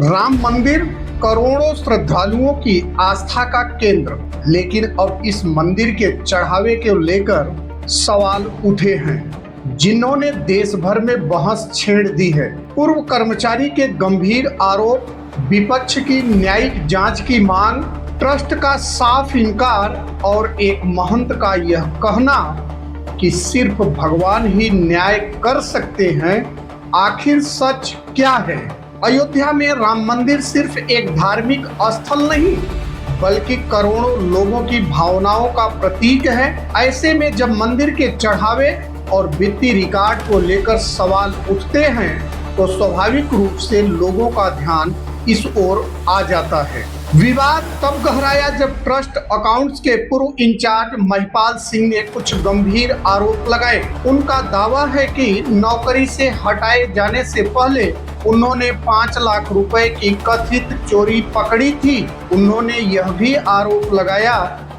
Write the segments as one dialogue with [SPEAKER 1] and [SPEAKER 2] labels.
[SPEAKER 1] राम मंदिर करोड़ों श्रद्धालुओं की आस्था का केंद्र, लेकिन अब इस मंदिर के चढ़ावे को लेकर सवाल उठे हैं जिन्होंने देश भर में बहस छेड़ दी है। पूर्व कर्मचारी के गंभीर आरोप, विपक्ष की न्यायिक जांच की मांग, ट्रस्ट का साफ इनकार और एक महंत का यह कहना कि सिर्फ भगवान ही न्याय कर सकते हैं। आखिर सच क्या है? अयोध्या में राम मंदिर सिर्फ एक धार्मिक स्थल नहीं बल्कि करोड़ों लोगों की भावनाओं का प्रतीक है। ऐसे में जब मंदिर के चढ़ावे और वित्तीय रिकॉर्ड को लेकर सवाल उठते हैं तो स्वाभाविक रूप से लोगों का ध्यान इस ओर आ जाता है। विवाद तब गहराया जब ट्रस्ट अकाउंट्स के पूर्व इंचार्ज महिपाल सिंह ने कुछ गंभीर आरोप लगाए। उनका दावा है कि नौकरी से हटाए जाने से पहले उन्होंने 5 लाख रुपए की कथित चोरी पकड़ी थी। उन्होंने यह भी आरोप लगाया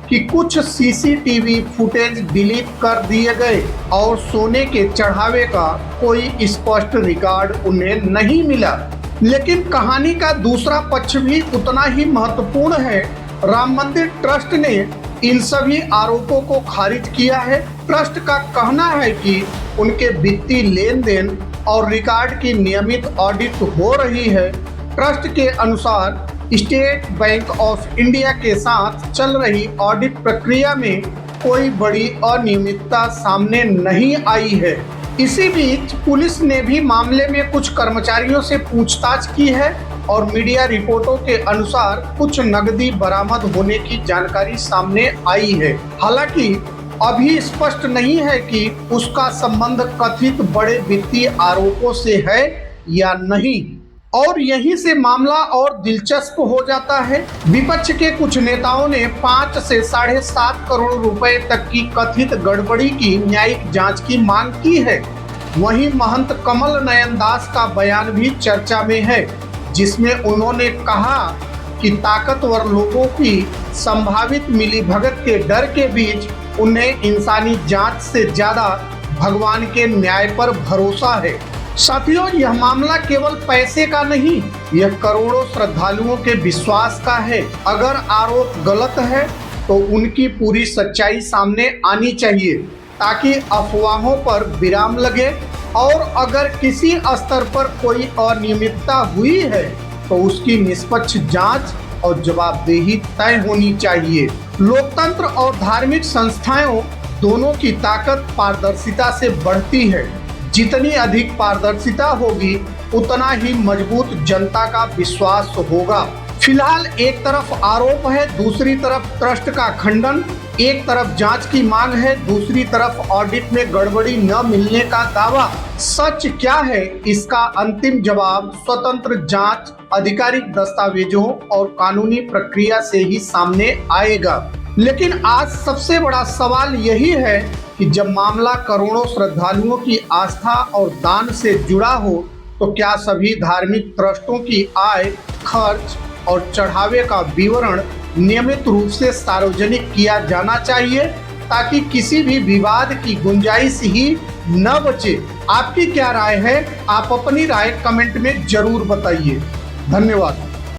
[SPEAKER 1] कि कुछ सीसीटीवी फुटेज डिलीट कर दिए गए और सोने के चढ़ावे का कोई स्पष्ट रिकॉर्ड उन्हें नहीं मिला। लेकिन कहानी का दूसरा पक्ष भी उतना ही महत्वपूर्ण है। राम मंदिर ट्रस्ट ने इन सभी आरोपों को खारिज किया है। ट्रस्ट का कहना है कि उनके वित्तीय लेन देन और रिकॉर्ड की नियमित ऑडिट हो रही है। ट्रस्ट के अनुसार स्टेट बैंक ऑफ इंडिया के साथ चल रही ऑडिट प्रक्रिया में कोई बड़ी अनियमितता सामने नहीं आई है। इसी बीच पुलिस ने भी मामले में कुछ कर्मचारियों से पूछताछ की है और मीडिया रिपोर्टों के अनुसार कुछ नकदी बरामद होने की जानकारी सामने आई है। हालांकि अभी स्पष्ट नहीं है कि उसका संबंध कथित बड़े वित्तीय आरोपों से है या नहीं। और यहीं से मामला और दिलचस्प हो जाता है। विपक्ष के कुछ नेताओं ने 5 से 7.5 करोड़ रुपए तक की कथित गड़बड़ी की न्यायिक जांच की मांग की है। वहीं महंत कमल नयन दास का बयान भी चर्चा में है, जिसमें उन्होंने कहा कि ताकतवर लोगों की संभावित मिलीभगत के डर के बीच उन्हें इंसानी जांच से ज्यादा भगवान के न्याय पर भरोसा है। साथियों, यह मामला केवल पैसे का नहीं, यह करोड़ों श्रद्धालुओं के विश्वास का है। अगर आरोप गलत है तो उनकी पूरी सच्चाई सामने आनी चाहिए ताकि अफवाहों पर विराम लगे, और अगर किसी स्तर पर कोई अनियमितता हुई है तो उसकी निष्पक्ष जांच और जवाबदेही तय होनी चाहिए। लोकतंत्र और धार्मिक संस्थाओं दोनों की ताकत पारदर्शिता से बढ़ती है। जितनी अधिक पारदर्शिता होगी उतना ही मजबूत जनता का विश्वास होगा। फिलहाल एक तरफ आरोप है, दूसरी तरफ ट्रस्ट का खंडन। एक तरफ जांच की मांग है, दूसरी तरफ ऑडिट में गड़बड़ी न मिलने का दावा। सच क्या है, इसका अंतिम जवाब स्वतंत्र जांच, आधिकारिक दस्तावेजों और कानूनी प्रक्रिया से ही सामने आएगा। लेकिन आज सबसे बड़ा सवाल यही है कि जब मामला करोड़ों श्रद्धालुओं की आस्था और दान से जुड़ा हो तो क्या सभी धार्मिक ट्रस्टों की आय, खर्च और चढ़ावे का विवरण नियमित रूप से सार्वजनिक किया जाना चाहिए ताकि किसी भी विवाद की गुंजाइश ही न बचे। आपकी क्या राय है? आप अपनी राय कमेंट में जरूर बताइए। धन्यवाद।